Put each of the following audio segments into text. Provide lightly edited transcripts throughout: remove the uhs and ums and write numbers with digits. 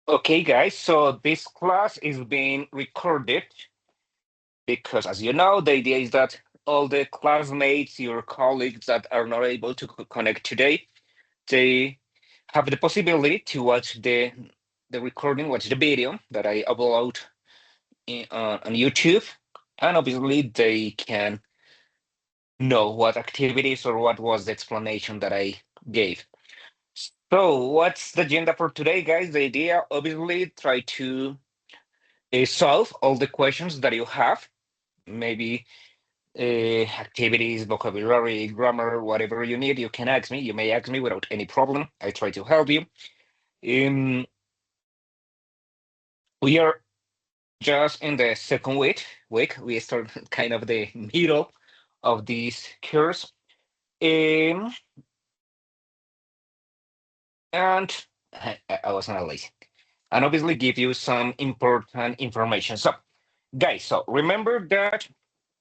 Okay, guys, so this class is being recorded because, as you know, the idea is that all the classmates, your colleagues that are not able to connect today, they have the possibility to watch the recording, watch the video that I upload on YouTube, and obviously they can know what activities or what was the explanation that I gave. So, what's the agenda for today, guys? The idea, obviously, try to solve all the questions that you have, maybe activities, vocabulary, grammar, whatever you need, you can ask me. You may ask me without any problem. I try to help you. Um, we are just in the second week. We start kind of the middle of this course. Um, and I was not lazy. And obviously give you some important information. So, guys, so remember that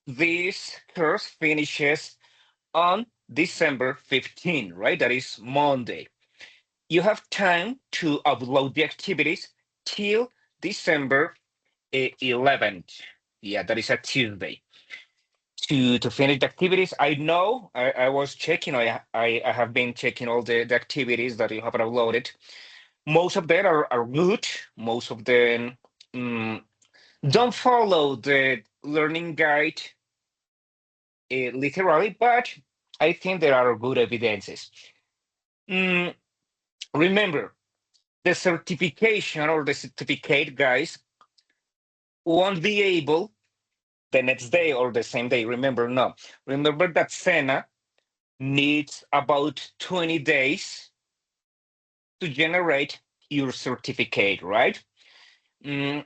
this course finishes on December 15, right? That is Monday. You have time to upload the activities till December 11th. Yeah, that is a Tuesday. To finish the activities, I know I was checking, I have been checking all the activities that you have uploaded. Most of them are good. Most of them mm, don't follow the learning guide literally, but I think there are good evidences. Mm, remember, the certification or the certificate, guys, won't be able the next day or the same day. Remember, no. Remember that Sena needs about 20 days to generate your certificate, right? Mm,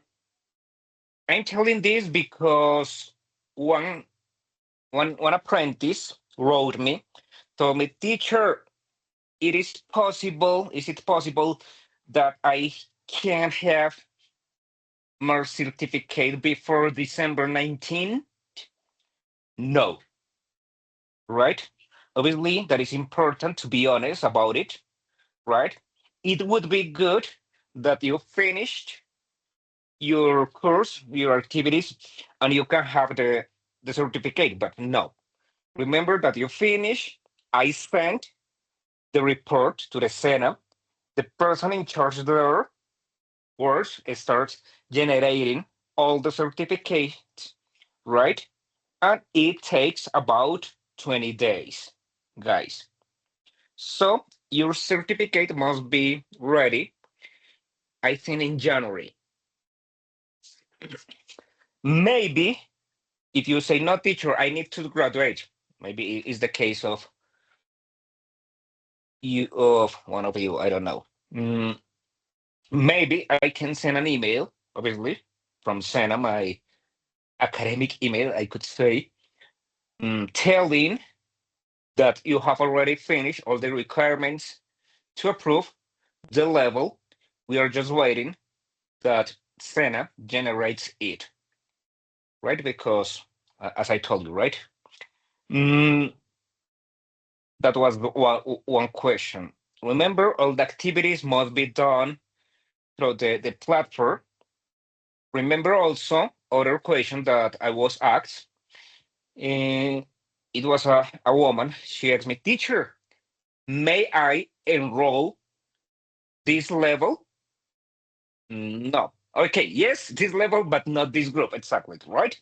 I'm telling this because one, one apprentice wrote me, told me, teacher, is it possible that I can have my certificate before December 19? No, right? Obviously, that is important to be honest about it, right? It would be good that you finished your course, your activities, and you can have the certificate, but no. Remember that you finish, I sent the report to the Senate, the person in charge there works starts generating all the certificates, right? And it takes about 20 days, guys. So your certificate must be ready, I think, in January. Maybe if you say, no, teacher, I need to graduate, maybe it is the case of of one of you, I don't know. Mm, maybe I can send an email, obviously, from Sena, my academic email, I could say, telling that you have already finished all the requirements to approve the level. We are just waiting that Sena generates it, right? Because, as I told you, right? Mm, that was one question. Remember, all the activities must be done through the platform. Remember also other question that I was asked. eh, it was a woman. She asked me, teacher, may I enroll this level? No. Okay, yes, this level, but not this group. Exactly, right?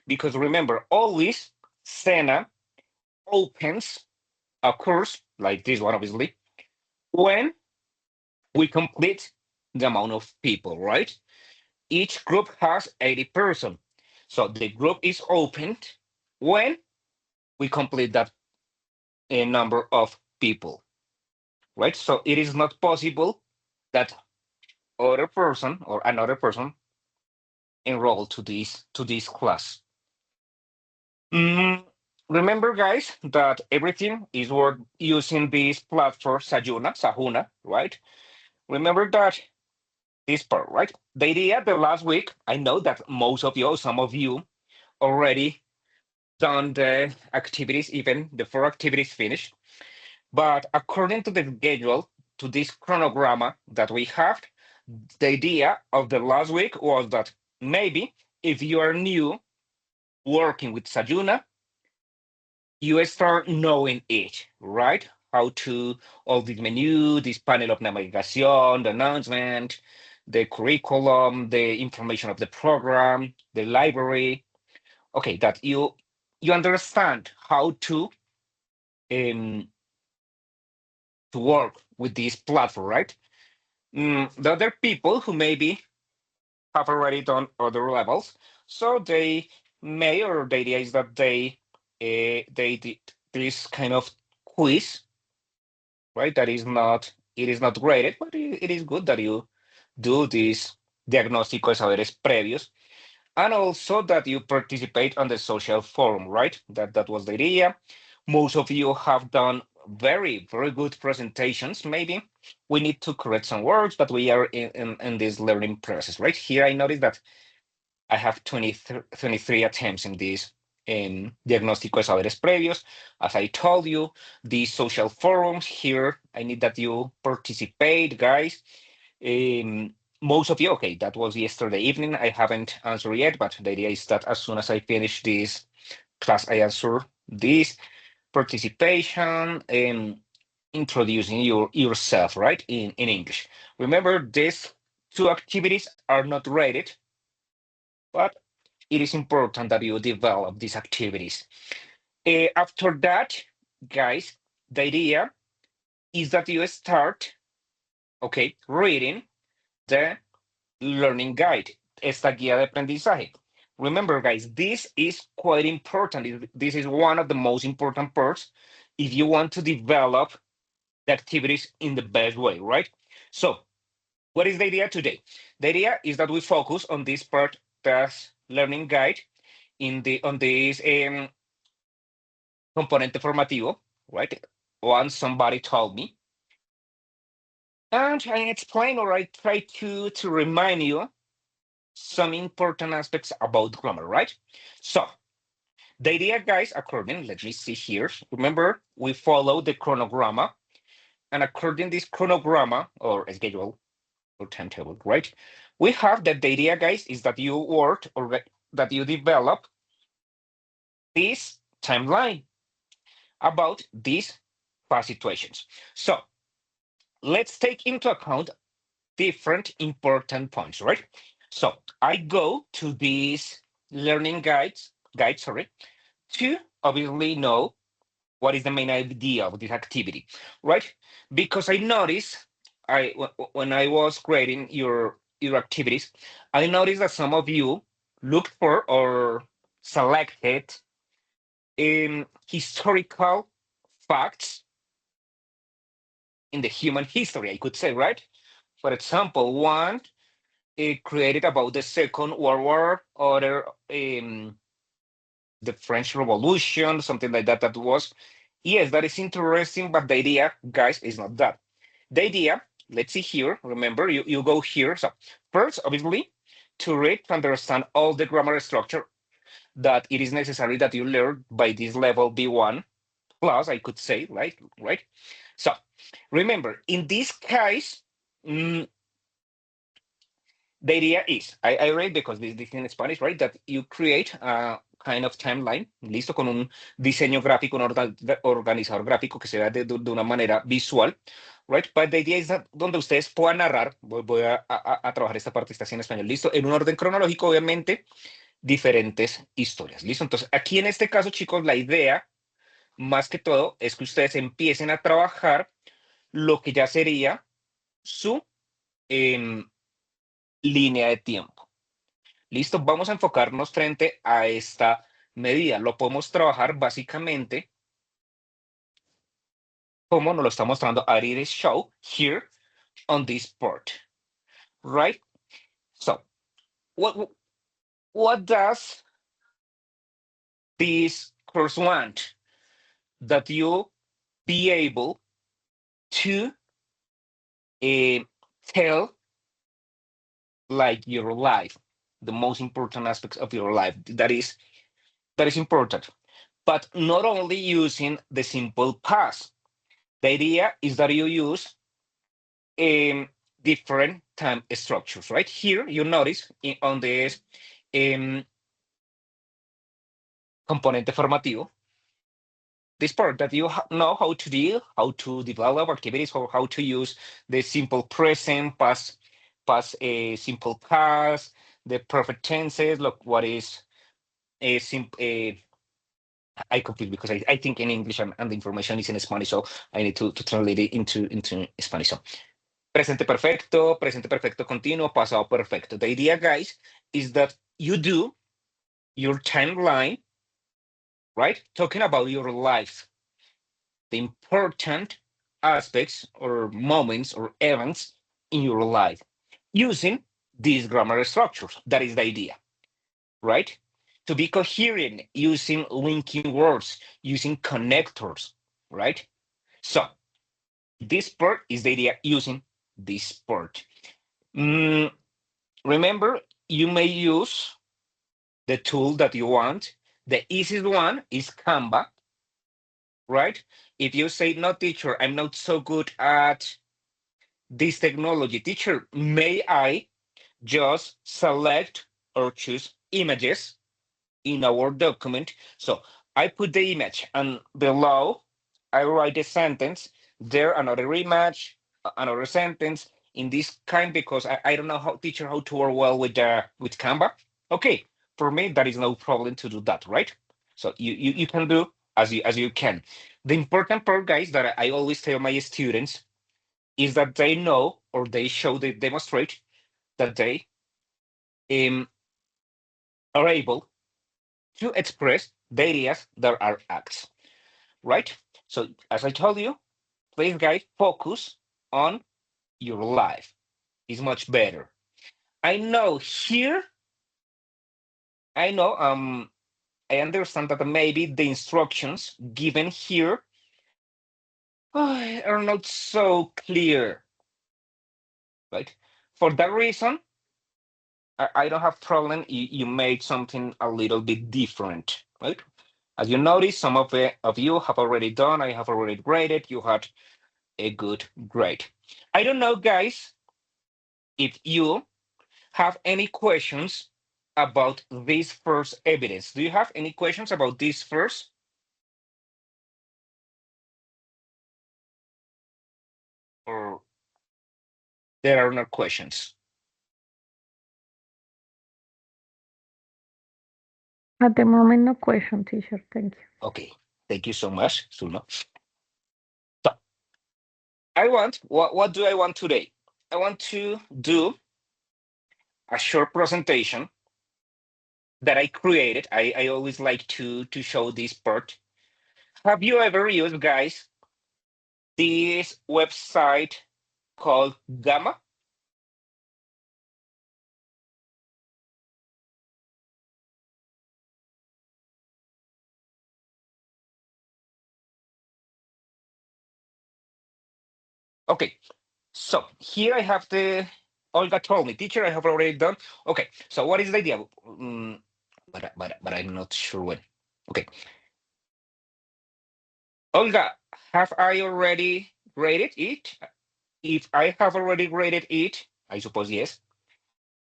Because remember, always Sena opens a course like this one, obviously, when we complete the amount of people, right? Each group has 80%. So the group is opened when we complete that number of people, right? So it is not possible that other person or another person enroll to this class. Mm, remember, guys, that everything is worth using this platform, Sahuna, right? Remember that this part, right? The idea the last week, I know that most of you, some of you, already done the activities, even the 4 activities finished. But according to the schedule, to this chronogramma that we have, The idea of the last week was that maybe if you are new working with Sayuna, you start knowing it, right? How to all the menu, this panel of navigation, the announcement, the curriculum, the information of the program, the library. Okay, that you understand how um to work with this platform, right? The other people who maybe have already done other levels, so they may, or the idea is that they did this kind of quiz, right? That is not, it is not graded, but it is good that you do this diagnóstico de saberes previos, and also that you participate on the social forum, right? That was the idea. Most of you have done very good presentations. Maybe we need to correct some words, but we are in this learning process, right? Here I noticed that I have 23 attempts in this diagnóstico de saberes previos. As I told you, these social forums here, I need that you participate, guys. Most of you, okay, that was yesterday evening. I haven't answered yet, but the idea is that as soon as I finish this class, I answer this participation and introducing yourself, right, in English. Remember, these two activities are not rated, but it is important that you develop these activities. After that, guys, the idea is that you start, okay, reading the learning guide, esta guía de aprendizaje. Remember, guys, this is quite important. This is one of the most important parts if you want to develop the activities in the best way, right? So, what is the idea today? The idea is that we focus on this part, that's learning guide, in the on this componente formativo, right? Once somebody told me, and I explain or I try to remind you some important aspects about grammar, right? So the idea, guys, according, let me see here. Remember, we follow the chronogramma, and according this chronogramma or schedule or timetable, right? We have that the idea, guys, is that you work or that you develop this timeline about these past situations. So let's take into account different important points, right? So I go to these learning guides, sorry, to obviously know what is the main idea of this activity, right? Because I noticed when I was grading your activities, I noticed that some of you looked for or selected historical facts in the human history, I could say, right? For example, one created about the Second World War, other the French Revolution, something like that. That was, yes, that is interesting, but the idea, guys, is not that. The idea, let's see here, remember, you go here. So first, obviously, to read, to understand all the grammar structure that it is necessary that you learn by this level B1 plus, I could say, right? So remember, in this case, mm, the idea is, I read because this in Spanish, right? That you create a kind of timeline, listo, con un diseño gráfico, un organizador gráfico que se vea de una manera visual, right? But the idea is that donde ustedes puedan narrar, voy a trabajar esta parte, está así en español, listo, en un orden cronológico, obviamente, diferentes historias, listo. Entonces, aquí en este caso, chicos, la idea, más que todo, es que ustedes empiecen a trabajar lo que ya sería su em, línea de tiempo. Listo, vamos a enfocarnos frente a esta medida. Lo podemos trabajar básicamente como nos lo está mostrando Ari's show here on this part, right? So, what does this course want? That you be able to uh, tell like your life, the most important aspects of your life. That is important, but not only using the simple past. The idea is that you use different time structures, right? Here, you notice on this componente formativo, this part that you know how to deal, how to develop activities, or how to use the simple present, past simple past, the perfect tenses. Look, what is a simple. I confuse because I think in English and the information is in Spanish, so I need to translate it into Spanish. So presente perfecto continuo, pasado perfecto. The idea, guys, is that you do your timeline, right? Talking about your life, the important aspects or moments or events in your life using these grammar structures. That is the idea, right? To be coherent, using linking words, using connectors, right? So this part is the idea using this part. Remember, you may use the tool that you want. The easiest one is Canva, right? If you say, no, teacher, I'm not so good at this technology. Teacher, may I just select or choose images in our document? So I put the image and below I write a sentence, there another image, another sentence in this kind because I don't know how teacher how to work well with Canva. Okay, for me that is no problem to do that, right? So you can do as you can. The important part, guys, that I always tell my students is that they know or they show, they demonstrate that they um, are able to express the ideas that are acts, right? So as I told you, please, guys, focus on your life. It's much better. I know here, I know, I understand that maybe the instructions given here are not so clear, right? For that reason, I don't have problem. You make something a little bit different, right? As you notice, some of you have already done. I have already graded. You had a good grade. I don't know, guys, if you have any questions about this first evidence. Do you have any questions about this first? Or there are no questions? At the moment, no question, teacher. Thank you. Okay, thank you so much, Sulma. So I want, what do I want today? I want to do a short presentation that I created. I always like to show this part. Have you ever used, guys, this website called Gamma? Okay, so here I have the Olga told me, teacher, I have already done. Okay, so what is the idea? But I'm not sure when. Okay, Olga, have I already graded it? If I have already graded it, I suppose yes.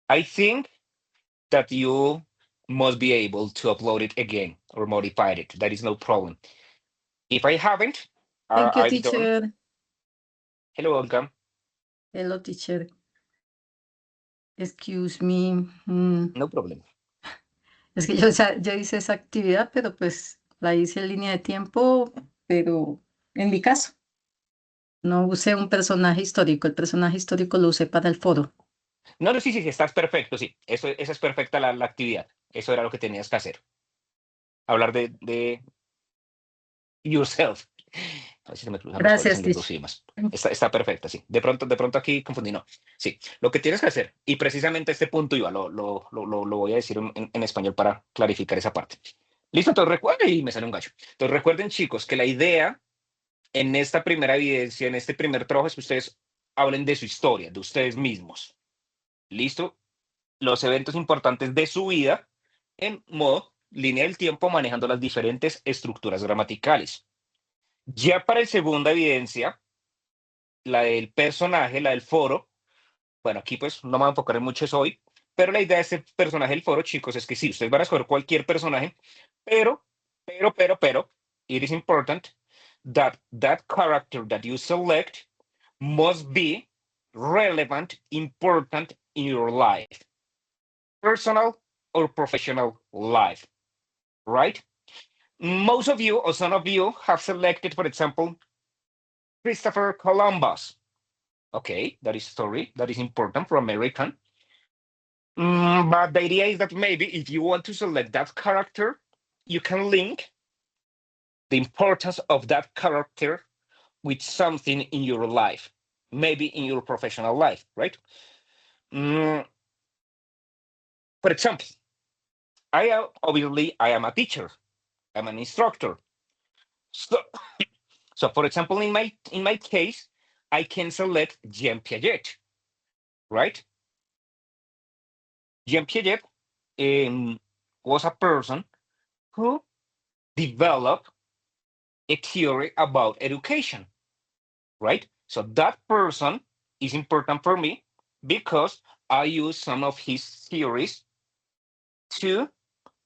I think that you must be able to upload it again or modify it. That is no problem. If I haven't, Thank you, I've done. teacher. Hello, Olga. Hello, teacher. Excuse me. No problem. Es que yo, yo hice esa actividad, pero pues la hice en línea de tiempo, pero en mi caso, no usé un personaje histórico. El personaje histórico lo usé para el foro. No, no, sí, sí, sí, estás perfecto, sí. Esa es perfecta la actividad. Eso era lo que tenías que hacer. Hablar de yourself. A ver si se me cruzan los cables Gracias, en los dos teacher. idiomas. Está perfecta, sí. De pronto aquí confundí, no. Sí, lo que tienes que hacer, y precisamente este punto iba, lo voy a decir en español para clarificar esa parte. Listo, entonces recuerden, y me sale un gallo. Entonces recuerden, chicos, que la idea en esta primera evidencia, en este primer trabajo, es que ustedes hablen de su historia, de ustedes mismos. ¿Listo? Los eventos importantes de su vida en modo línea del tiempo, manejando las diferentes estructuras gramaticales. Ya para la segunda evidencia, la del personaje, la del foro, Bueno, aquí pues no me voy a enfocar en mucho eso hoy, pero la idea de este personaje del foro, chicos, es que sí, ustedes van a escoger cualquier personaje, pero, pero, it is important that that character that you select must be relevant, important in your life, personal or professional life, right? Most of you or some of you have selected, for example, Christopher Columbus. Okay, that is story, that is important for American. But the idea is that maybe if you want to select that character, you can link the importance of that character with something in your life, maybe in your professional life, right? Mm, for example, obviously I am a teacher, I'm an instructor. So, so for example, in my case, I can select Jean Piaget, right? Jean Piaget was a person who developed a theory about education, right? So that person is important for me because I use some of his theories to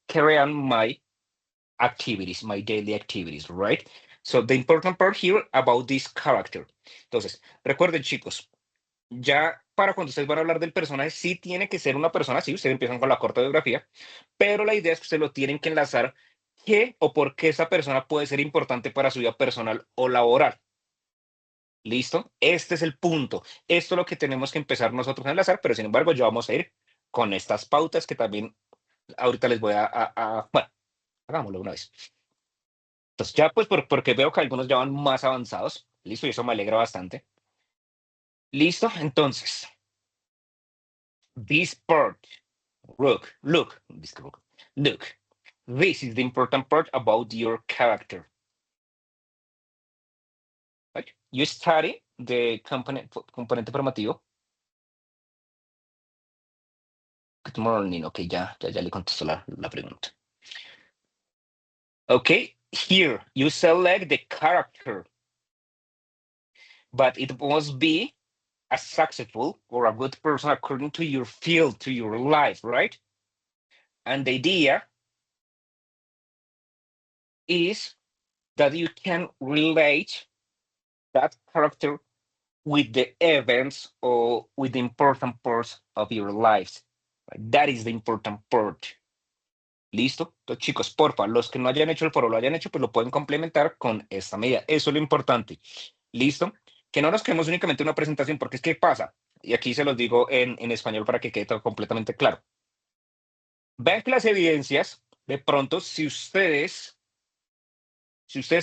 carry on my activities, my daily activities, right? So the important part here about this character. Entonces, recuerden, chicos, ya para cuando ustedes van a hablar del personaje, sí tiene que ser una persona, sí, ustedes empiezan con la corta biografía, pero la idea es que ustedes lo tienen que enlazar qué o por qué esa persona puede ser importante para su vida personal o laboral. ¿Listo? Este es el punto. Esto es lo que tenemos que empezar nosotros a enlazar, pero sin embargo, ya vamos a ir con estas pautas que también ahorita les voy bueno, hagámoslo una vez. Entonces, ya pues porque veo que algunos ya van más avanzados. Listo, y eso me alegra bastante. Listo, entonces, this part, look, this is the important part about your character. Right? You study the componente formativo. Good morning. Ok, ya le contesto la pregunta. Okay, here you select the character, but it must be a successful or a good person according to your field, to your life, right? And the idea is that you can relate that character with the events or with the important parts of your lives. That is the important part. ¿Listo? Entonces, chicos, porfa, los que no hayan hecho el foro lo hayan hecho, pues lo pueden complementar con esta medida. Eso es lo importante. ¿Listo? Que no nos quedemos únicamente en una presentación, porque es que pasa, y aquí se los digo en español para que quede todo completamente claro. Vean que las evidencias, de pronto, si ustedes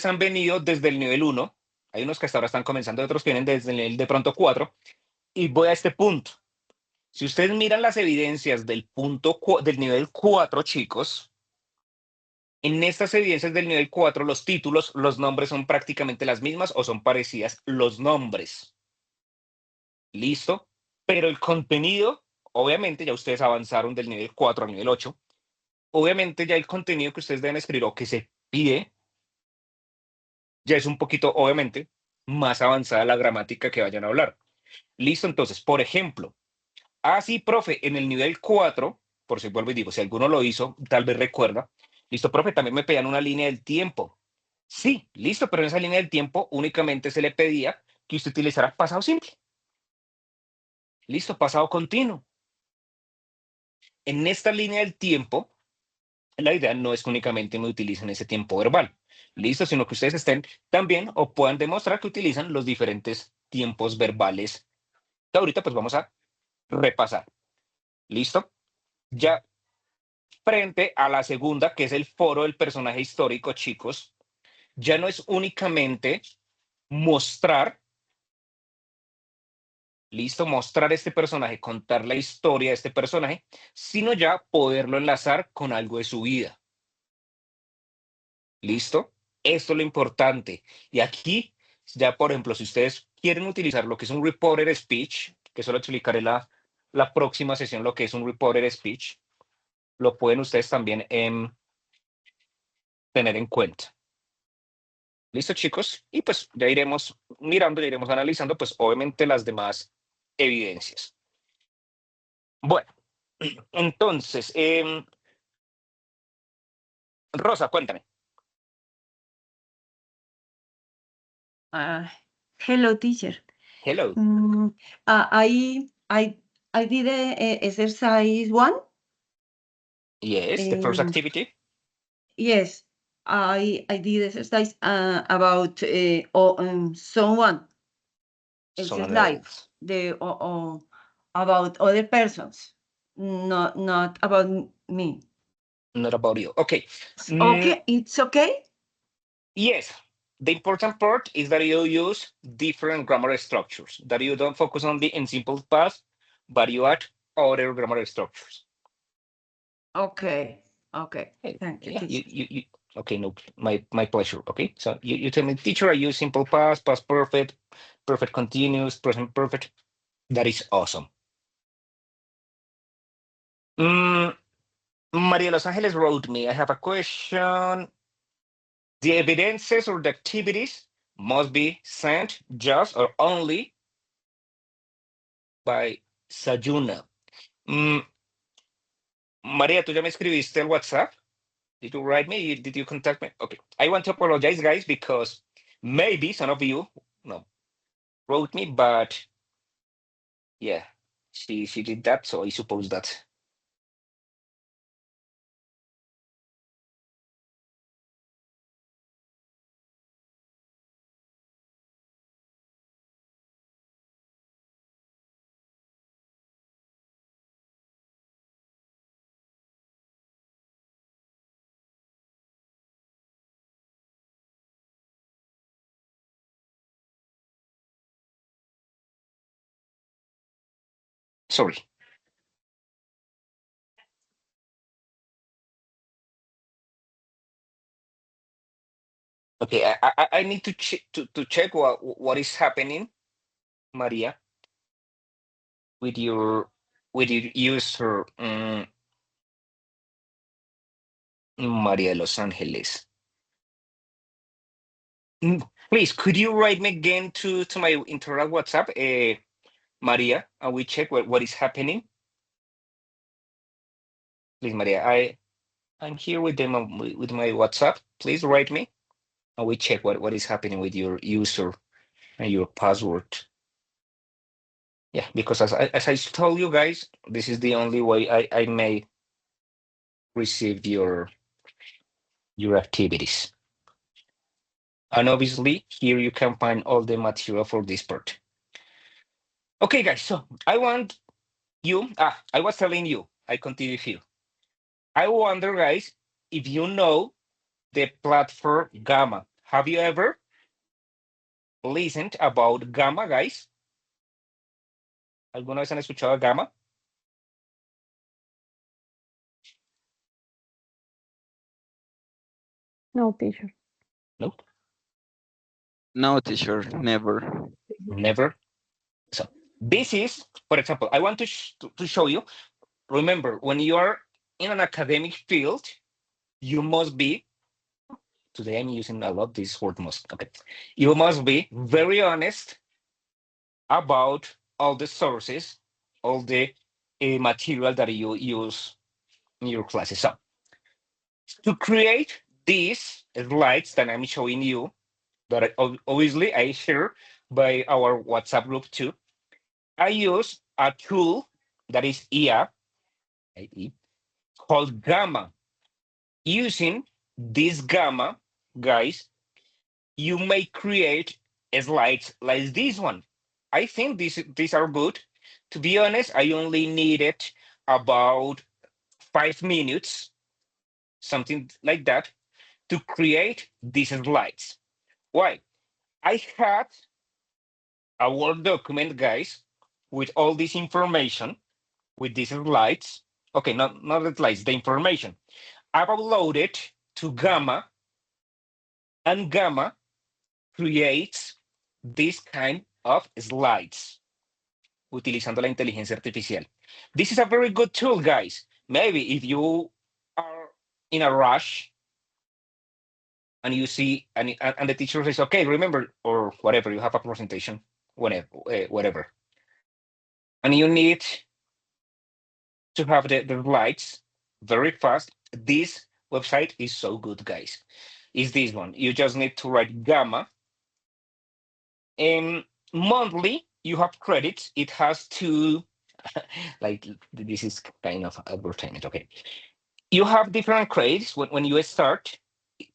han venido desde el nivel 1, hay unos que hasta ahora están comenzando, otros que vienen desde el nivel de pronto 4, y voy a este punto. Si ustedes miran las evidencias del del nivel 4, chicos, en estas evidencias del nivel 4, los títulos, los nombres son prácticamente las mismas o son parecidas los nombres. ¿Listo? Pero el contenido, obviamente, ya ustedes avanzaron del nivel 4 al nivel 8. Obviamente, ya el contenido que ustedes deben escribir o que se pide, ya es un poquito, obviamente, más avanzada la gramática que vayan a hablar. ¿Listo? Entonces, por ejemplo, sí, profe, en el nivel 4, por si vuelvo y digo, si alguno lo hizo, tal vez recuerda. Listo, profe, también me pedían una línea del tiempo. Sí, listo, pero en esa línea del tiempo únicamente se le pedía que usted utilizara pasado simple. Listo, pasado continuo. En esta línea del tiempo, la idea no es que únicamente no utilicen ese tiempo verbal, listo, sino que ustedes estén también o puedan demostrar que utilizan los diferentes tiempos verbales que ahorita pues vamos a repasar. ¿Listo? Ya frente a la segunda, que es el foro del personaje histórico, chicos, ya no es únicamente mostrar, listo, mostrar este personaje, contar la historia de este personaje, sino ya poderlo enlazar con algo de su vida. ¿Listo? Esto es lo importante. Y aquí, ya por ejemplo, si ustedes quieren utilizar lo que es un reporter speech, que eso lo explicaré la próxima sesión, lo que es un reporter speech, lo pueden ustedes también tener en cuenta. ¿Listo, chicos? Y pues ya iremos mirando, ya iremos analizando, pues obviamente las demás evidencias. Bueno, entonces, Rosa, cuéntame. Hello, teacher. Hello. I did exercise 1. Yes, the first Um, activity. Yes, I did exercise about someone else's Someone life, else. about other persons, not about me. Not about you. Okay. Okay, it's okay. Yes. The important part is that you use different grammar structures, that you don't focus only in simple past, but you add other grammar structures. Okay, Hey, thank you, yeah, teacher. okay, no, my pleasure. Okay, so you tell me, teacher, I use simple past, past perfect, perfect continuous, present perfect. That is awesome. Maria Los Angeles wrote me, I have a question. The evidences or the activities must be sent just or only by Sayuna. María, ¿tú ya me escribiste el WhatsApp? Did you write me? Did you contact me? Okay. I want to apologize, guys, because maybe some of you no wrote me, but yeah, she did that, so I suppose that. Sorry. Okay, I need to check what is happening, Maria, with your user, Maria Los Angeles. Please, could you write me again to my interact WhatsApp, Maria, and we check what is happening? Please, Maria, I'm here with them with my WhatsApp. Please write me, and we check what is happening with your user and your password. Yeah, because as I told you guys, this is the only way I may receive your activities. And obviously, here you can find all the material for this part. Okay, guys, so I want you, I was telling you, I continue here. I wonder, guys, if you know the platform Gamma. Have you ever listened about Gamma, guys? ¿Alguna vez han escuchado Gamma? No, teacher. No, No, teacher, never. never. So this is, for example, I want to show you. Remember, when you are in an academic field, you must be. Today I'm using a lot this word must. Okay, you must be very honest about all the sources, all the material that you use in your classes. So to create these slides that I'm showing you, that obviously I share by our WhatsApp group too, I use a tool that is IA, called Gamma. Using this Gamma, guys, you may create slides like this one. I think these are good. To be honest, I only needed about 5 minutes, something like that, to create these slides. Why? I had a Word document, guys, with all this information, with these slides. Okay, not the slides, the information. I've uploaded to Gamma, and Gamma creates this kind of slides utilizando la inteligencia artificial. This is a very good tool, guys. Maybe if you are in a rush and you see, and the teacher says, okay, remember, or whatever, you have a presentation, whatever, and you need to have the slides very fast, this website is so good, guys. Is this one? You just need to write gamma. And monthly, you have credits. It has to, like, this is kind of advertisement. Okay. You have different credits when you start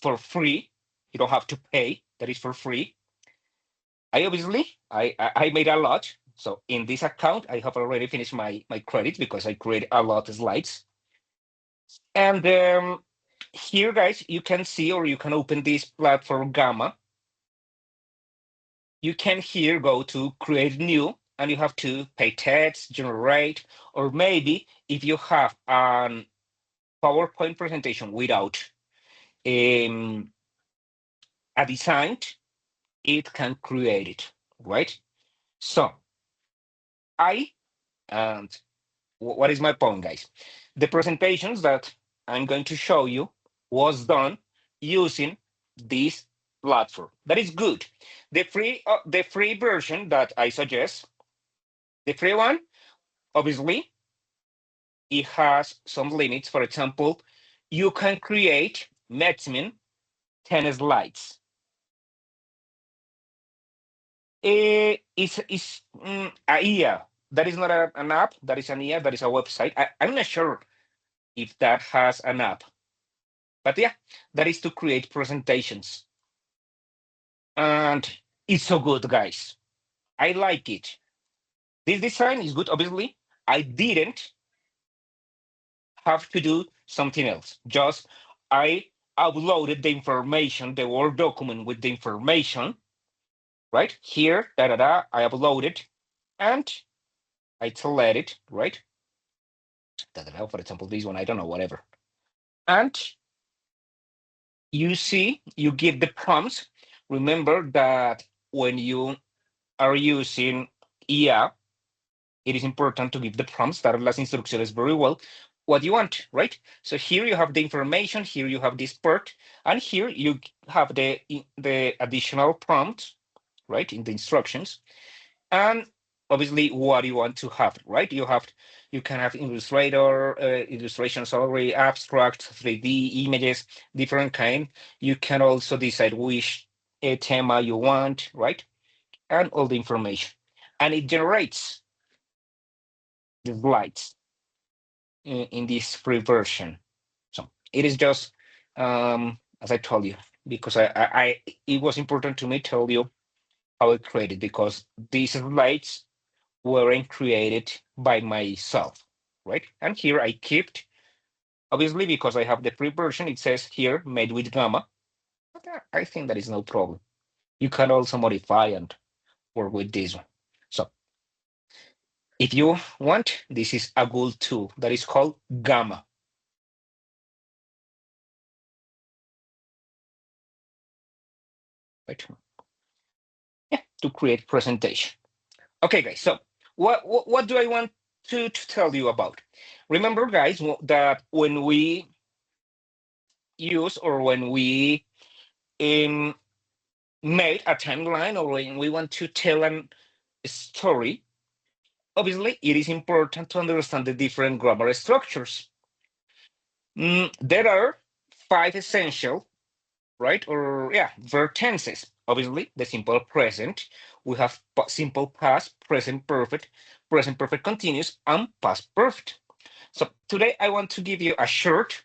for free. You don't have to pay. That is for free. I made a lot. So in this account, I have already finished my credits because I create a lot of slides. And here, guys, you can see, or you can open this platform Gamma. You can here go to create new, and you have to pay text, generate, or maybe if you have a PowerPoint presentation without a design, it can create it, right? So and what is my point, guys? The presentations that I'm going to show you was done using this platform. That is good. The free version that I suggest, the free one, obviously, it has some limits. For example, you can create maximum 10 slides. It's a IA. That is not an app. That is an IA. That is a website. I'm not sure if that has an app. But yeah, that is to create presentations. And it's so good, guys. I like it. This design is good, obviously. I didn't have to do something else. Just I uploaded the information, the Word document with the information, right? Here, I uploaded, and I select it, right? For example, this one, I don't know, whatever. And you see, you give the prompts. Remember that when you are using IA, it is important to give the prompts, dar las instrucciones very well, what you want, right? So here you have the information, here you have this part, and here you have the additional prompt, right, in the instructions. And obviously what you want to have, right? You can have Illustrator, illustrations already, abstract, 3D images, different kind. You can also decide which theme you want, right? And all the information. And it generates the slides in this free version. So it is just, as I told you, because it was important to me tell you how I created, because these slides weren't created by myself, right? And here I kept, obviously, because I have the free version, it says here made with Gamma. But I think that is no problem. You can also modify and work with this one. So if you want, this is a good tool that is called Gamma. Right? Yeah, to create presentation. Okay, guys. So what do I want to tell you about? Remember, guys, that when we use, or when we made a timeline, or when we want to tell a story, obviously it is important to understand the different grammar structures. There are 5 essential, right? Or yeah, verb tenses. Obviously, the simple present. We have simple past, present perfect continuous, and past perfect. So today I want to give you a short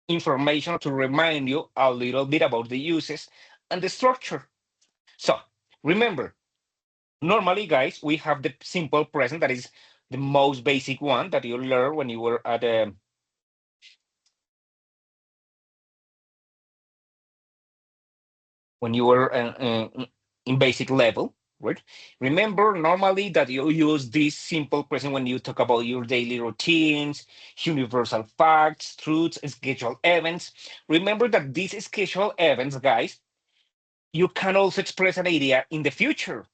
information to remind you a little bit about the uses and the structure. So remember, normally, guys, we have the simple present, that is the most basic one that you learned when you were at in basic level, right? Remember normally that you use this simple present when you talk about your daily routines, universal facts, truths, scheduled events. Remember that these scheduled events, guys, you can also express an idea in the future,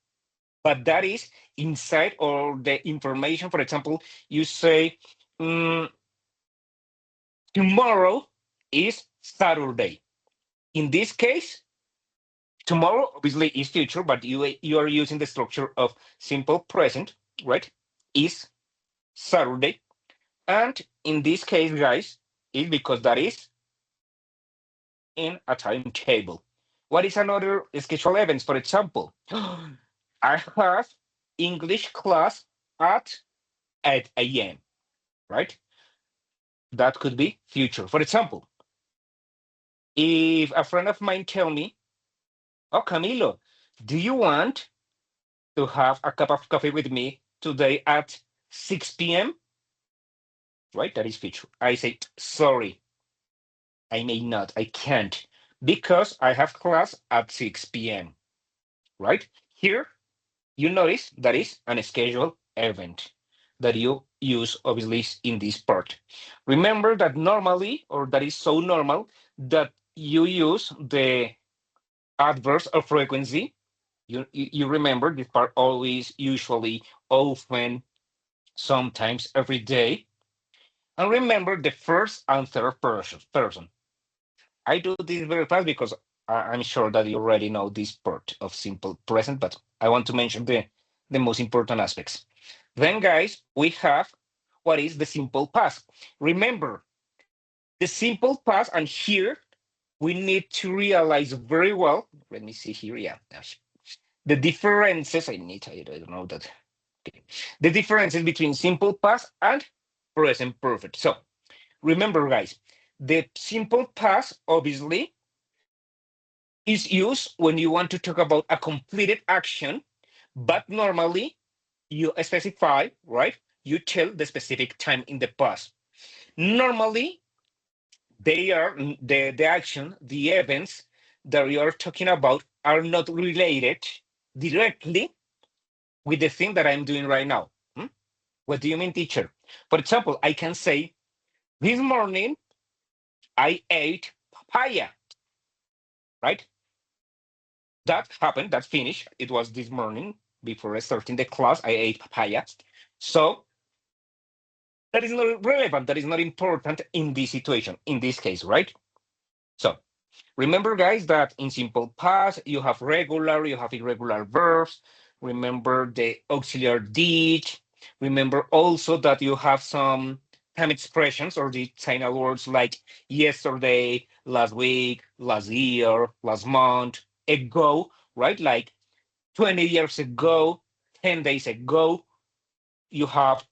but that is inside all the information. For example, you say, tomorrow is Saturday. In this case, tomorrow obviously is future, but you are using the structure of simple present, right? Is Saturday. And in this case, guys, is because that is in a timetable. What is another scheduled events? For example, I have English class at 8 a.m., right? That could be future. For example, if a friend of mine tell me, oh, Camilo, do you want to have a cup of coffee with me today at 6 p.m.? Right? That is future. I say, sorry, I may not, I can't, because I have class at 6 p.m., right? Here, you notice that is an scheduled event that you use obviously in this part. Remember that normally, or that is so normal, that you use the adverbs of frequency. You remember this part always, usually, often, sometimes, every day. And remember the first and third person. I do this very fast because I'm sure that you already know this part of simple present, but I want to mention the most important aspects. Then, guys, we have what is the simple past. Remember, the simple past, and here we need to realize very well. Let me see here. Yeah, the differences. I don't know that. Okay. The differences between simple past and present perfect. So remember, guys, the simple past obviously is used when you want to talk about a completed action, but normally you specify, right? You tell the specific time in the past. Normally, they are the action, the events that we are talking about are not related directly with the thing that I'm doing right now. Hmm? What do you mean, teacher? For example, I can say, this morning I ate papaya, right? That happened, that finished. It was this morning before starting the class, I ate papaya. So that is not relevant, that is not important in this situation, in this case, right? So remember, guys, that in simple past, you have regular, you have irregular verbs. Remember the auxiliary did. Remember also that you have some time expressions or the final words like yesterday, last week, last year, last month, ago, right? Like 20 years ago, 10 days ago, you have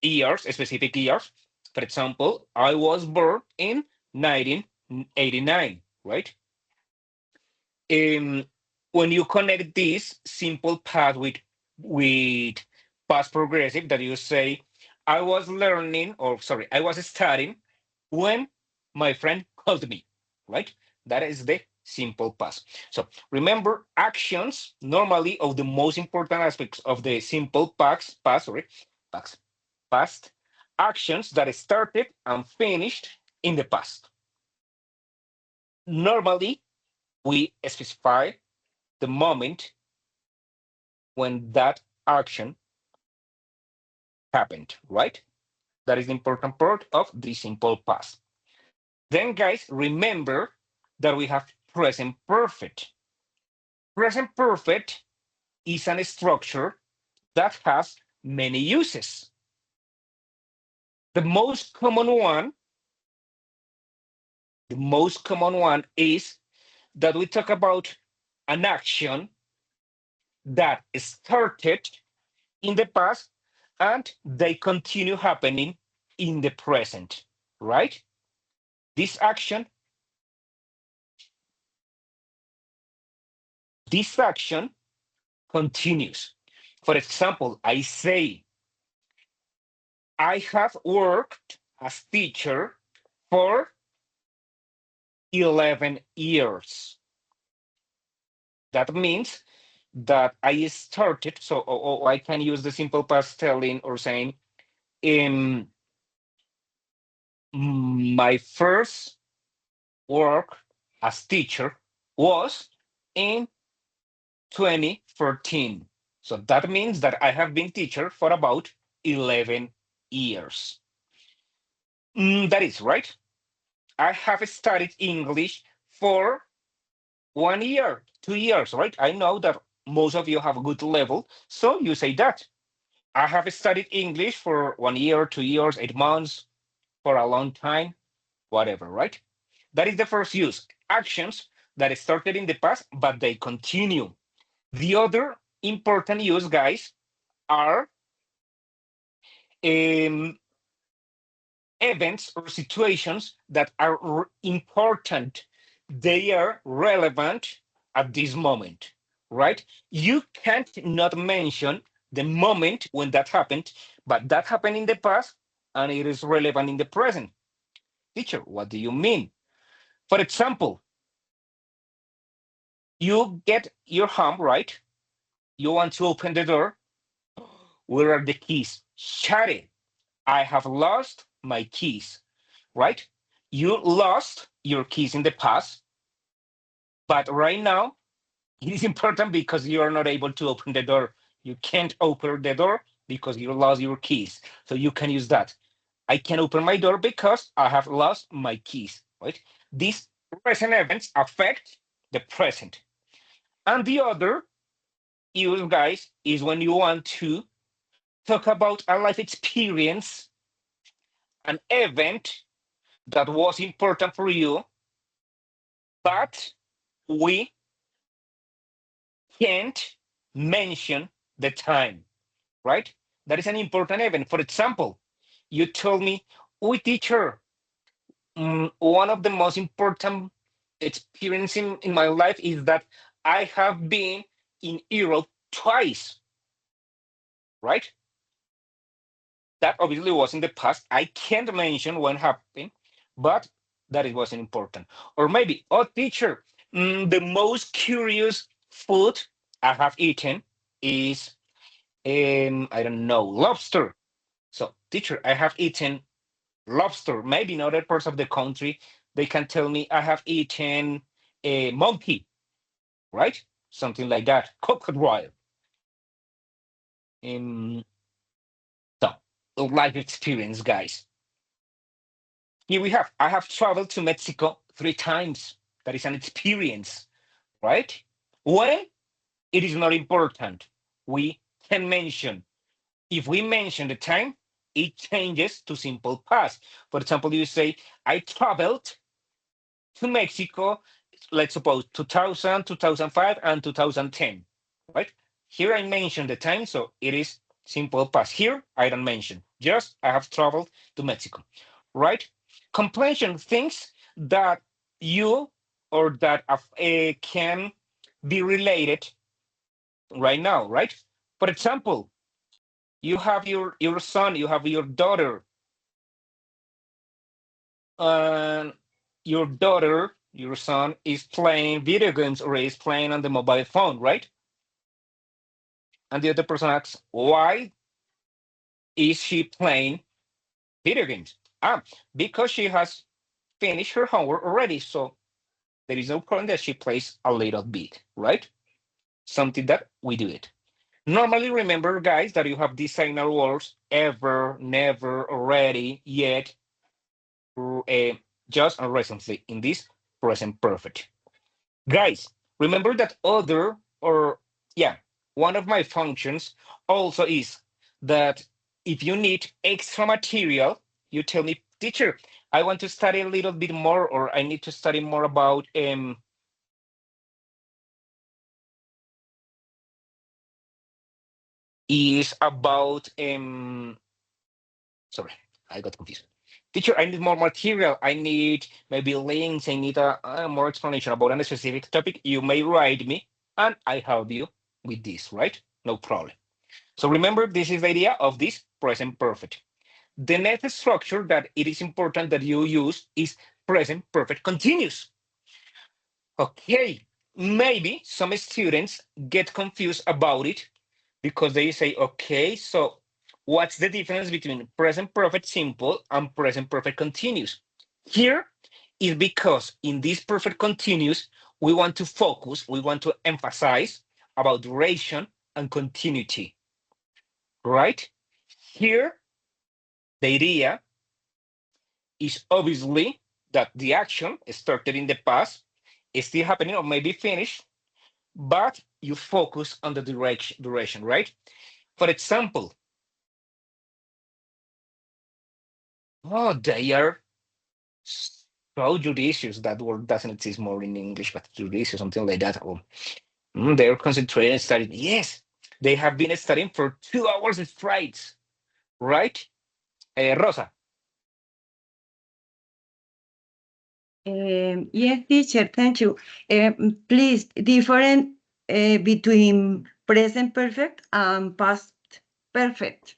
years, specific years. For example, I was born in 1989, right? um, when you connect this simple path with past progressive, that you say, I was learning, or sorry, I was studying when my friend called me, right? That is the simple past. So remember, actions normally of the most important aspects of the simple past actions that started and finished in the past. Normally, we specify the moment when that action happened, right? That is the important part of the simple past. Then, guys, remember that we have present perfect. Present perfect is a structure that has many uses. The most common one is that we talk about an action that started in the past and they continue happening in the present, right? This action, this action continues. For example, I say, I have worked as teacher for 11 years. That means that I started, so I can use the simple past telling or saying, in my first work as teacher was in 2014. So that means that I have been teacher for about 11 years. That is right. I have studied English for 1 year, 2 years, right? I know that most of you have a good level, so you say that. I have studied English for 1 year, 2 years, 8 months, for a long time, whatever, right? That is the first use. Actions that started in the past, but they continue. The other important use, guys, are um, events or situations that are important. They are relevant at this moment, right? You can't not mention the moment when that happened, but that happened in the past and it is relevant in the present. Teacher, what do you mean? For example, you get your home, right? You want to open the door. Where are the keys? Shut it. I have lost my keys, right? You lost your keys in the past, but right now it is important because you are not able to open the door. You can't open the door because you lost your keys. So you can use that. I can open my door because I have lost my keys, right? These present events affect the present. And the other use, guys, is when you want to talk about a life experience, an event that was important for you, but we can't mention the time, right? That is an important event. For example, you told me, "Oh, teacher, one of the most important experience in my life is that I have been in Europe twice," right? That obviously was in the past. I can't mention when happened, but that it wasn't important. Or maybe, "Oh, teacher, the most curious food I have eaten is, I don't know, lobster." So, teacher, I have eaten lobster. Maybe in other parts of the country, they can tell me I have eaten a monkey, right? Something like that. Crocodile. Um, so, life experience, guys. Here we have, I have traveled to Mexico 3 times. That is an experience, right? When it is not important, we can mention. If we mention the time, it changes to simple past. For example, you say, I traveled to Mexico, let's suppose 2000, 2005, and 2010, right? Here I mention the time, so it is simple past. Here I don't mention, just I have traveled to Mexico, right? Completion, things that you or that can be related right now, right? For example, you have your son, you have your daughter, and your son is playing video games or is playing on the mobile phone, right? And the other person asks, why is she playing video games? Because she has finished her homework already, so there is no problem that she plays a little bit, right? Something that we do it. Normally, remember, guys, that you have these signal words: ever, never, already, yet, just, and recently in this present perfect. Guys, remember that other, or yeah, one of my functions also is that if you need extra material, you tell me, teacher, I want to study a little bit more, or I need to study more about is about sorry, I got confused. Teacher, I need more material. I need maybe links. I need a more explanation about a specific topic. You may write me and I help you with this, right? No problem. So remember, this is the idea of this present perfect. The next structure that it is important that you use is present perfect continuous. Okay, maybe some students get confused about it because they say, okay, so what's the difference between present perfect simple and present perfect continuous? Here is because in this perfect continuous, we want to focus, we want to emphasize about duration and continuity, right? Here, the idea is obviously that the action started in the past, is still happening or maybe finished, but you focus on the duration, right? For example, Oh, they are so judicious. That word doesn't exist more in English, but judicious, something like that. Or they're concentrated and studying. Yes, they have been studying for 2 hours straight, right? Rosa. Yes, teacher, thank you. Please, different between present perfect and past perfect.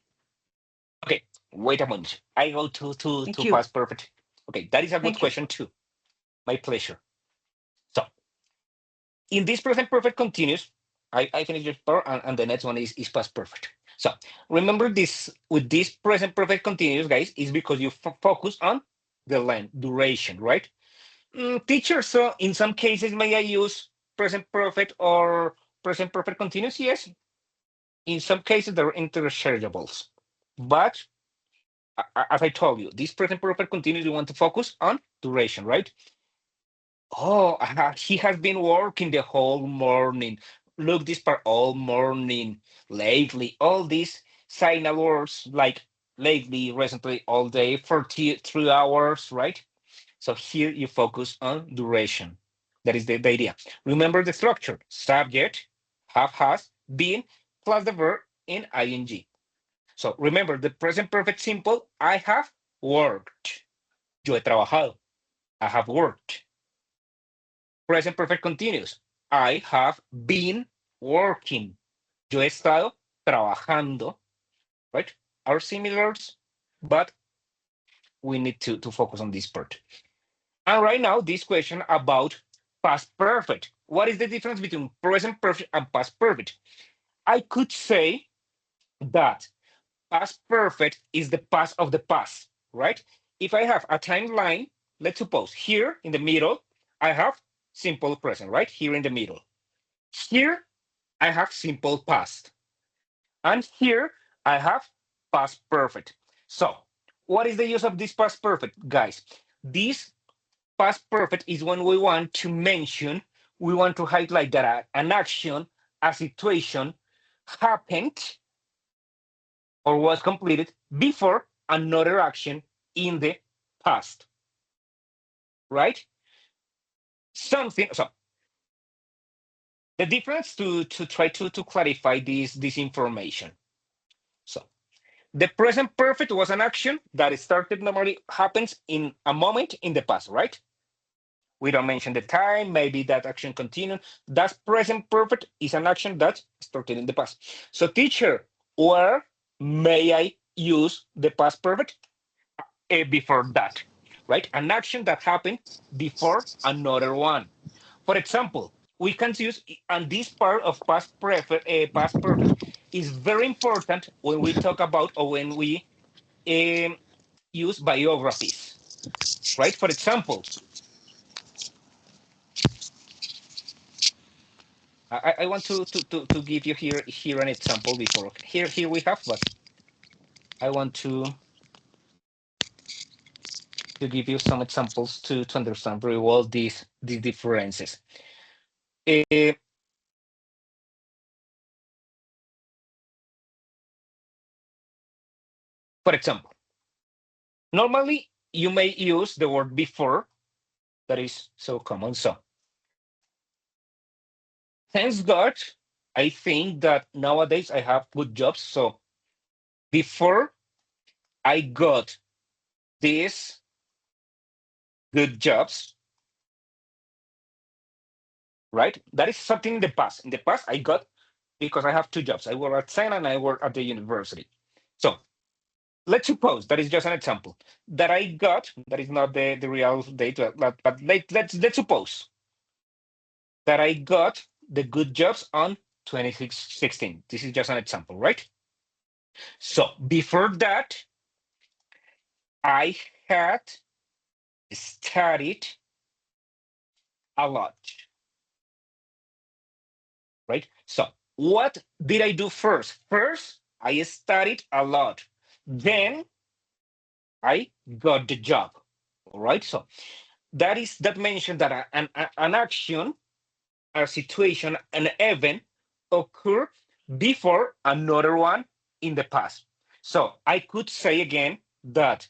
Okay, wait a moment. I go Thank to you. past perfect. Okay, that is a good Thank you. question too. My pleasure. So in this present perfect continuous, I finish this part and the next one is past perfect. So remember this with this present perfect continuous, guys, is because you focus on the length, duration, right? Teacher, so in some cases, may I use present perfect or present perfect continuous? Yes. In some cases, they're interchangeables. But as I told you, this present perfect continuous, you want to focus on duration, right? Oh, he has been working the whole morning. Look, this part all morning, lately, all these signal words like lately, recently, all day, for 3 hours, right? So here you focus on duration. That is the idea. Remember the structure: subject, have, has, been, plus the verb in ing. So remember the present perfect simple: I have worked. Yo he trabajado. I have worked. Present perfect continuous: I have been working. Yo he estado trabajando. Right? Are similars, but we need to focus on this part. And right now, this question about past perfect. What is the difference between present perfect and past perfect? I could say that past perfect is the past of the past, right? If I have a timeline, let's suppose here in the middle, I have simple present, right? Here in the middle. Here, I have simple past. And here, I have past perfect. So, what is the use of this past perfect, guys? This past perfect is when we want to mention, we want to highlight that an action, a situation happened or was completed before another action in the past, right? Something. So the difference to try to clarify this information. So the present perfect was an action that started normally happens in a moment in the past, right? We don't mention the time, maybe that action continued. That present perfect is an action that started in the past. So teacher, where may I use the past perfect? Before that, right? An action that happened before another one. For example, we can use, and this part of past perfect is very important when we talk about or when we um, use biographies, right? For example, I want to give you here an example before. Here we have, but I want to give you some examples to understand very well these differences. Uh, for example, normally you may use the word before, that is so common. So thanks God, I think that nowadays I have good jobs. So before I got these good jobs, right? That is something in the past. In the past, I got because I have two jobs. I work at Sen and I work at the university. So let's suppose that is just an example that I got. That is not the real date, but let's suppose that I got the good jobs on 2016. This is just an example, right? So before that, I had studied a lot, right? So what did I do first? First, I studied a lot. Then I got the job. All right. So that mentioned that an action, a situation, an event occurred before another one in the past. So I could say again that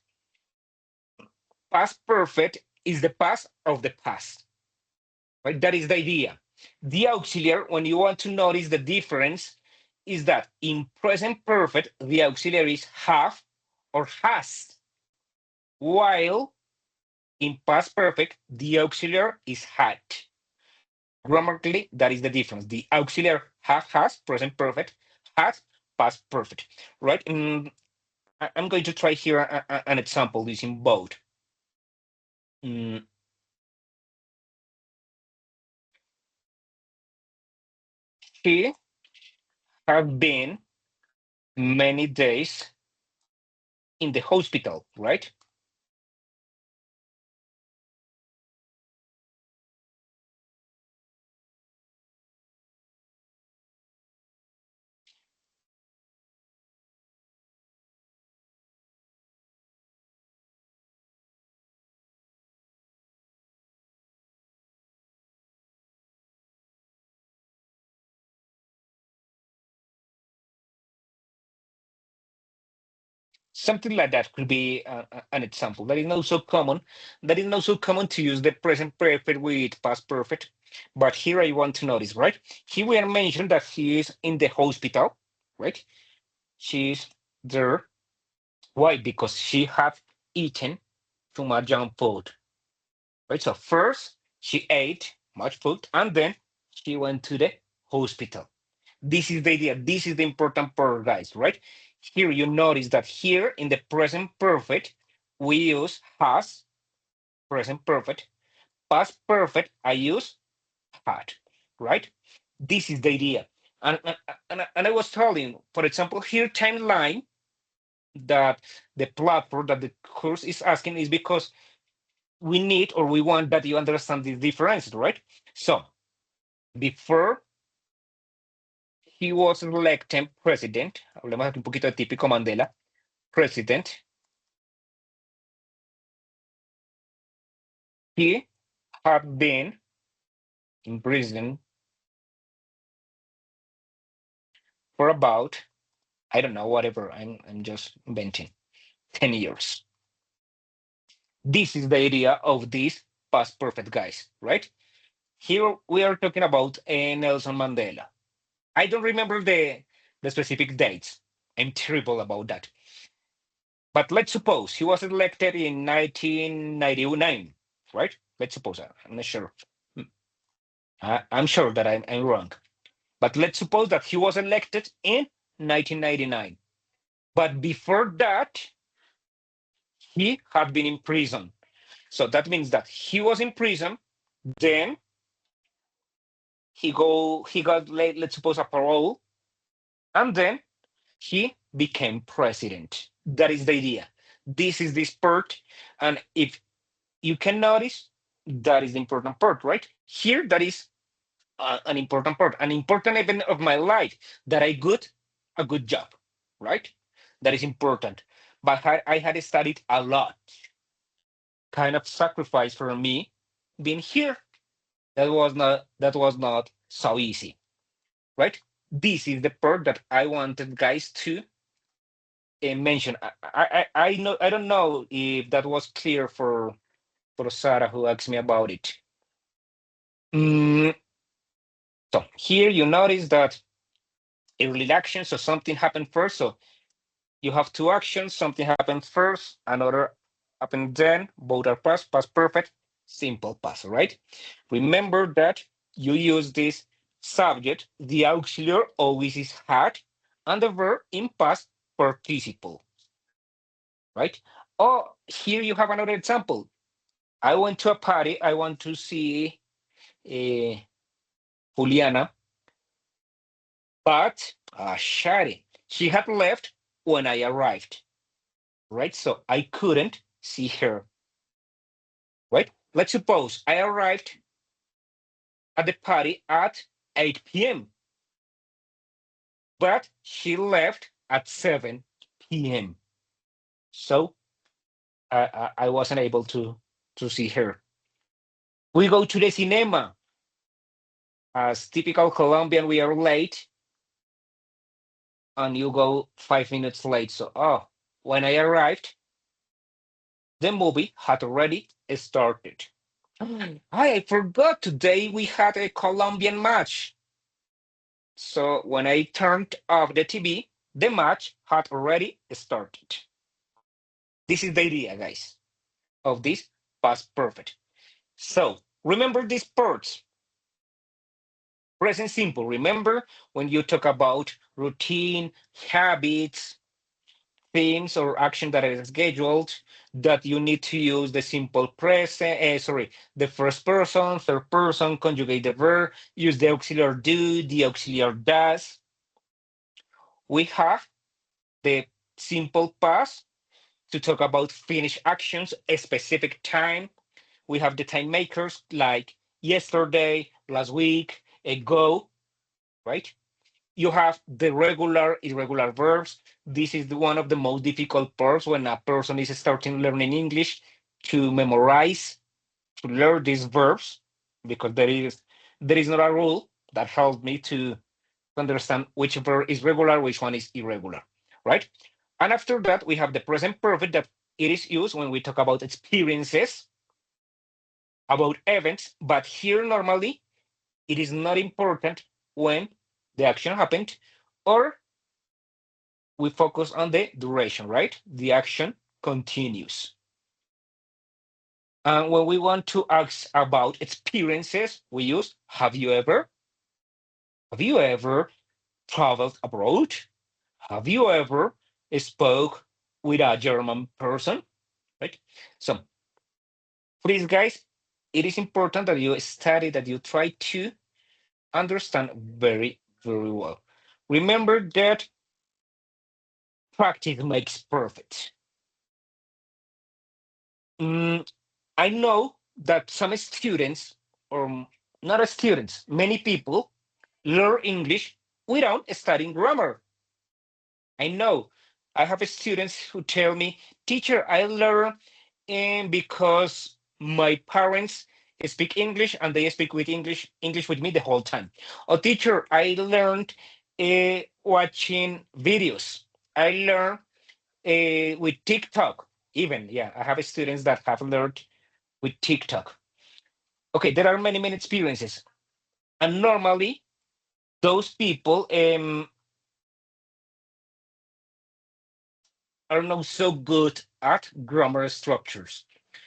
past perfect is the past of the past, right? That is the idea. The auxiliary, when you want to notice the difference, is that in present perfect, the auxiliary is have or has, while in past perfect, the auxiliary is had. Grammatically, that is the difference. The auxiliary have, has, present perfect, has, past perfect, right? I'm going to try here an example using both. She have been many days in the hospital, right? Something like that could be an example. That is not so common. That is not so common to use the present perfect with past perfect. But here I want to notice, right? Here we are mentioned that he is in the hospital, right? She's there. Why? Because she had eaten too much junk food, right? So first she ate much food and then she went to the hospital. This is the idea. This is the important part, guys, right? Here you notice that here in the present perfect, we use has, present perfect. Past perfect, I use had, right? This is the idea. And I was telling, for example, here timeline that the platform that the course is asking is because we need or we want that you understand the difference, right? So before he was elected president, hablemos aquí un poquito de típico Mandela, president, he had been in prison for about, I don't know, whatever, I'm just inventing, 10 years. This is the idea of these past perfect guys, right? Here we are talking about Nelson Mandela. I don't remember the specific dates. I'm terrible about that. But let's suppose he was elected in 1999, right? Let's suppose, I'm not sure. I'm sure that I'm wrong. But let's suppose that he was elected in 1999. But before that, he had been in prison. So that means that he was in prison, then he got, let's suppose, a parole, and then he became president. That is the idea. This is this part. And if you can notice, that is the important part, right? Here, that is an important part, an important event of my life that I got a good job, right? That is important. But I had studied a lot, kind of sacrifice for me being here. That was not so easy, right? This is the part that I wanted guys to mention. I know I don't know if that was clear for Sarah who asked me about it. So here you notice that early action, so something happened first. So you have two actions, something happened first, another happened then, both are past perfect, simple past, right? Remember that you use this subject, the auxiliary always is had, and the verb in past participle, right? Oh, here you have another example. I went to a party, I want to see Juliana, but Shari, she had left when I arrived, right? So I couldn't see her, right? Let's suppose I arrived at the party at 8 p.m., but she left at 7 p.m. So I wasn't able to see her. We go to the cinema. As typical Colombian, we are late, and you go 5 minutes late. So, when I arrived, The movie had already started. I forgot today we had a Colombian match. So when I turned off the TV, the match had already started. This is the idea, guys, of this past perfect. So remember these parts. Present simple. Remember when you talk about routine, habits, themes, or action that is scheduled, that you need to use the simple present, the first person, third person, conjugate the verb, use the auxiliary do, the auxiliary does. We have the simple past to talk about finished actions, a specific time. We have the time makers like yesterday, last week, ago, right? You have the regular, irregular verbs. This is one of the most difficult parts when a person is starting learning English to memorize, to learn these verbs, because there is not a rule that helps me to understand which verb is regular, which one is irregular, right? And after that, we have the present perfect that it is used when we talk about experiences, about events, but here normally it is not important when the action happened, or we focus on the duration, right? The action continues. And when we want to ask about experiences, we use have you ever? Have you ever traveled abroad? Have you ever spoke with a German person? Right? So please, guys, it is important that you study, that you try to understand very, very well. Remember that practice makes perfect. I know that some students, or not students, many people learn English without studying grammar. I know I have students who tell me, teacher, I learn because my parents speak English and they speak with English with me the whole time. Or teacher, I learned watching videos. I learned with TikTok. Even, yeah, I have students that have learned with TikTok. Okay, there are many, many experiences. And normally those people are not so good at grammar structures.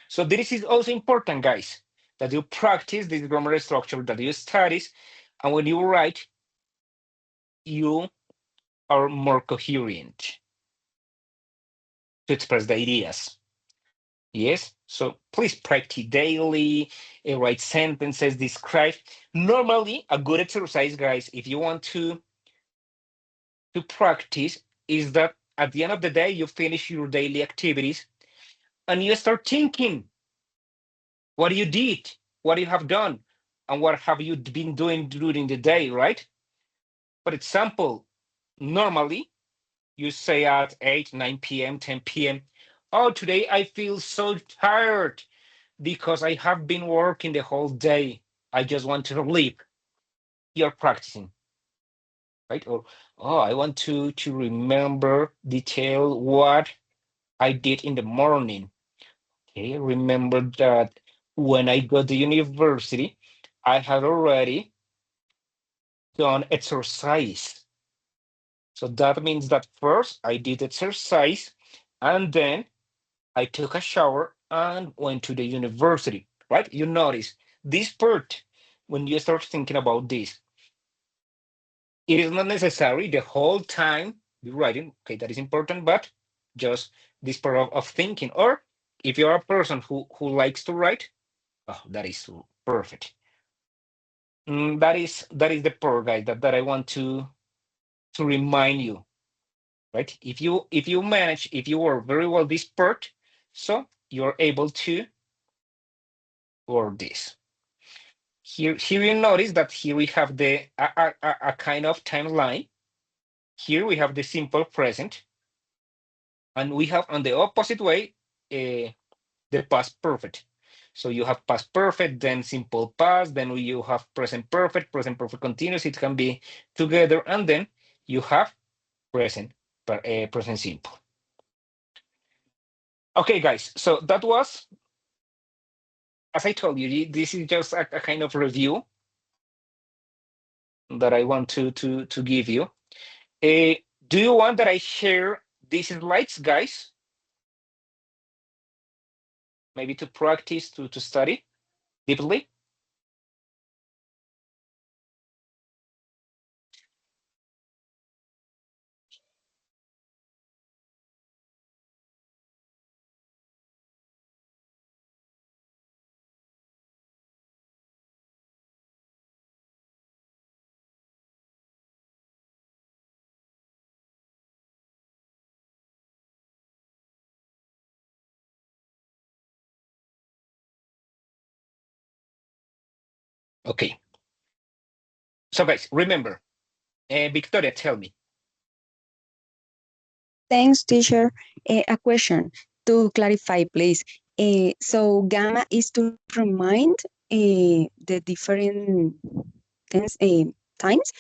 So this is also important, guys, that you practice this grammar structure, that you study, and when you write, you are more coherent to express the ideas. Yes, so please practice daily, write sentences, describe. Normally, a good exercise, guys, if you want to practice, is that at the end of the day, you finish your daily activities and you start thinking what you did, what you have done, and what have you been doing during the day, right? For example, normally you say at 8, 9 p.m., 10 p.m., oh, today I feel so tired because I have been working the whole day. I just want to sleep. You're practicing, right? Or, oh, I want to remember detail what I did in the morning. Okay, remember that when I got to university, I had already done exercise. So that means that first I did exercise and then I took a shower and went to the university, right? You notice this part when you start thinking about this. It is not necessary the whole time you're writing. Okay, that is important, but just this part of thinking. Or if you're a person who likes to write, oh, that is perfect. That is the part, guys, that I want to remind you, right? If you manage, if you work very well this part, so you're able to work this. Here you notice that here we have the a kind of timeline. Here we have the simple present, and we have on the opposite way the past perfect. So you have past perfect, then simple past, then you have present perfect continuous. It can be together, and then you have present present simple. Okay, guys, so that was, as I told you, this is just a kind of review that I want to give you. Do you want that I share these slides, guys? Maybe to practice, to study deeply? Okay. So guys, remember, Victoria, tell me. Thanks, teacher. A question to clarify, please. So gamma is to remind the different times,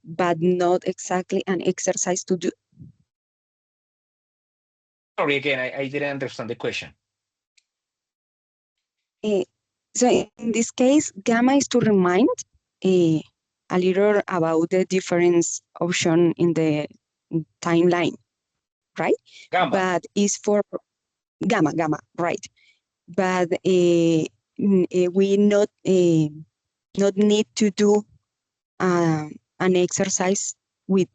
but not exactly an exercise to do. Sorry again, I didn't understand the question. So in this case, gamma is to remind a little about the difference option in the timeline, right? Gamma. But is for gamma, right? But we not need to do an exercise with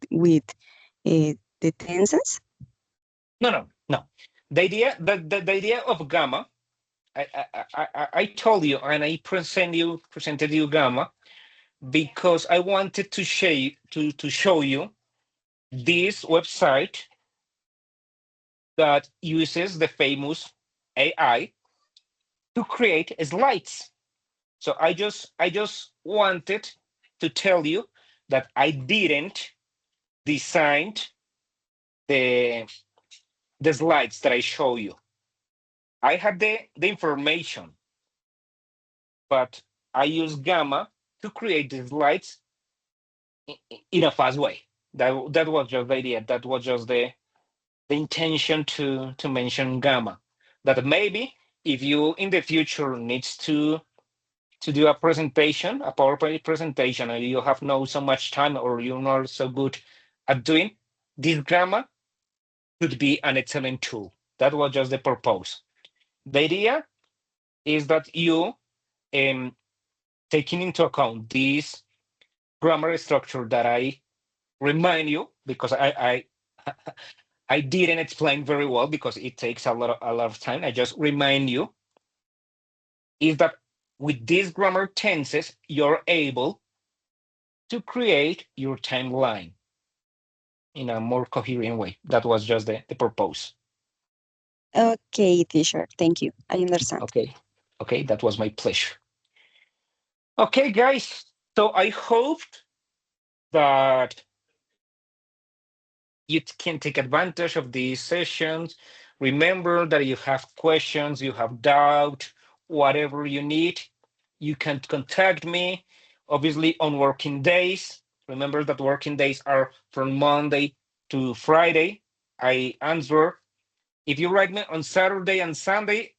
the tenses. No. The idea of gamma, I told you and I presented you gamma because I wanted to show you this website that uses the famous AI to create slides. So I just wanted to tell you that I didn't design the slides that I show you. I had the information, but I use Gamma to create the slides in a fast way. That was just the idea. That was just the intention to mention Gamma. That maybe if you in the future needs to do a presentation, a PowerPoint presentation, and you have no so much time or you're not so good at doing, this Gamma could be an excellent tool. That was just the purpose. The idea is that you, taking into account this grammar structure that I remind you, because I didn't explain very well because it takes a lot of time. I just remind you is that with these grammar tenses, you're able to create your timeline in a more coherent way. That was just the purpose. Okay, teacher. Thank you. I understand. Okay, that was my pleasure. Okay, guys. So I hoped that you can take advantage of these sessions. Remember that you have questions, you have doubt, whatever you need, you can contact me, obviously on working days. Remember that working days are from Monday to Friday. I answer. If you write me on Saturday and Sunday,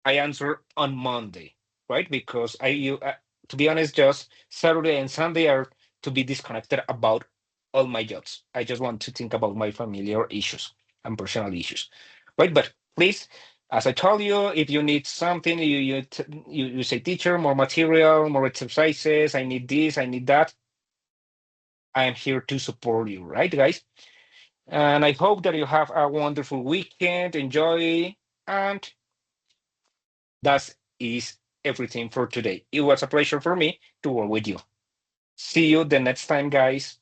I answer on Monday, right? Because to be honest, just Saturday and Sunday are to be disconnected about all my jobs. I just want to think about my familiar issues and personal issues, right? But please, as I told you, if you need something, you say, teacher, more material, more exercises. I need this, I need that. I am here to support you, right, guys? And I hope that you have a wonderful weekend. Enjoy, and that is everything for today. It was a pleasure for me to work with you. See you the next time, guys.